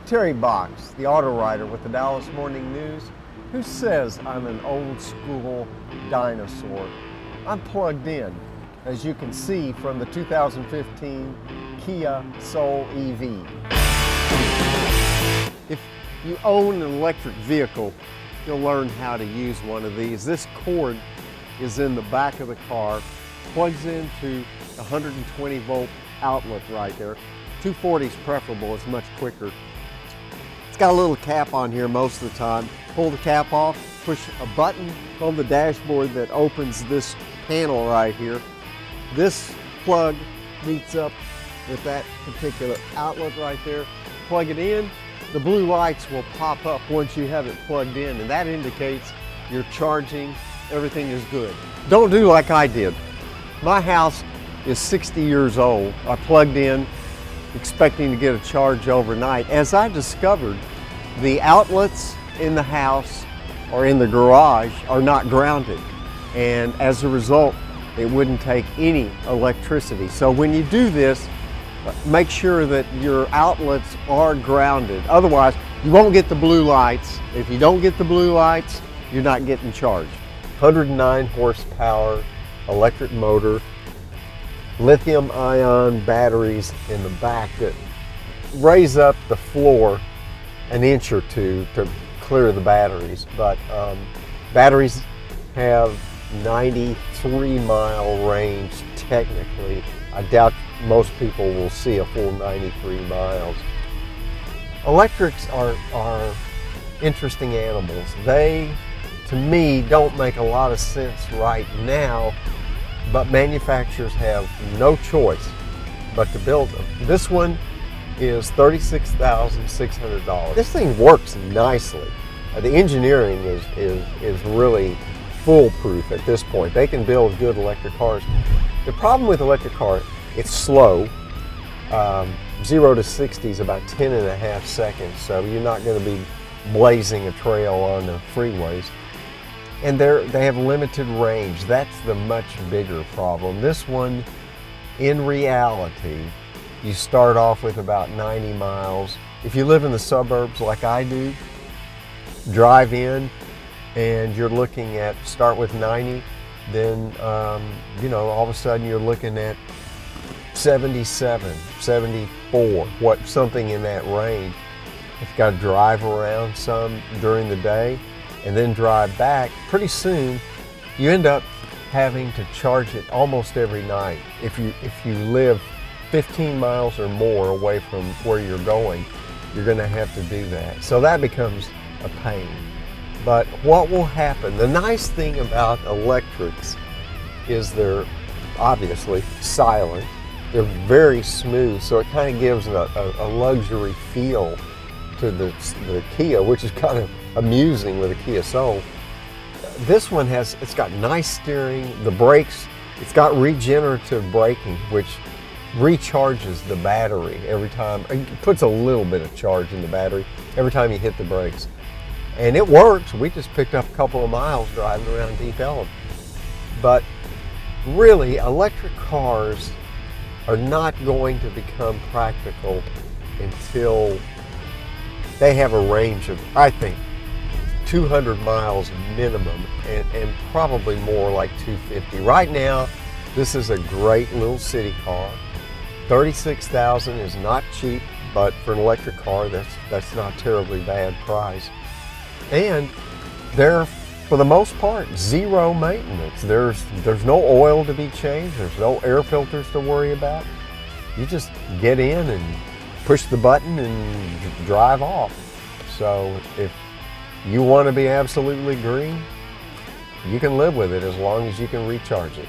Terry Box, the auto writer with the Dallas Morning News, who says I'm an old school dinosaur. I'm plugged in, as you can see from the 2015 Kia Soul EV. If you own an electric vehicle, you'll learn how to use one of these. This cord is in the back of the car, plugs into a 120 volt outlet right there. 240 is preferable, it's much quicker. It's got a little cap on here most of the time. Pull the cap off, push a button on the dashboard that opens this panel right here. This plug meets up with that particular outlet right there. Plug it in, the blue lights will pop up once you have it plugged in, and that indicates you're charging, everything is good. Don't do like I did. My house is 60 years old. I plugged in expecting to get a charge overnight. As I discovered, the outlets in the house or in the garage are not grounded, and as a result it wouldn't take any electricity. So when you do this, make sure that your outlets are grounded. Otherwise you won't get the blue lights. If you don't get the blue lights, you're not getting charged. 109 horsepower electric motor, lithium-ion batteries in the back that raise up the floor an inch or two to clear the batteries. But batteries have 93-mile range technically. I doubt most people will see a full 93 miles. Electrics are interesting animals. They, to me, don't make a lot of sense right now, but manufacturers have no choice but to build them. This one is $36,600. This thing works nicely. The engineering is really foolproof at this point. They can build good electric cars. The problem with electric car, it's slow. 0 to 60 is about 10.5 seconds, so you're not going to be blazing a trail on the freeways. And they have limited range. That's the much bigger problem. This one, in reality, you start off with about 90 miles. If you live in the suburbs like I do, drive in and you're looking at, start with 90, then you know, all of a sudden you're looking at 77, 74, something in that range. If you've got to drive around some during the day and then drive back, pretty soon you end up having to charge it almost every night. If you live 15 miles or more away from where you're going, you're going to have to do that. So that becomes a pain. But what will happen, the nice thing about electrics is they're obviously silent. They're very smooth, so it kind of gives a luxury feel to the Kia, which is kind of amusing with a Kia Soul. This one it's got nice steering, the brakes, it's got regenerative braking, which recharges the battery every time. It puts a little bit of charge in the battery every time you hit the brakes. And it works. We just picked up a couple of miles driving around Deep Ellum. But really, electric cars are not going to become practical until they have a range of, I think, 200 miles minimum, and probably more, like 250. Right now, this is a great little city car. $36,000 is not cheap, but for an electric car, that's not a terribly bad price. And they're, for the most part, zero maintenance. There's no oil to be changed. There's no air filters to worry about. You just get in and push the button and drive off. So if you want to be absolutely green, you can live with it as long as you can recharge it.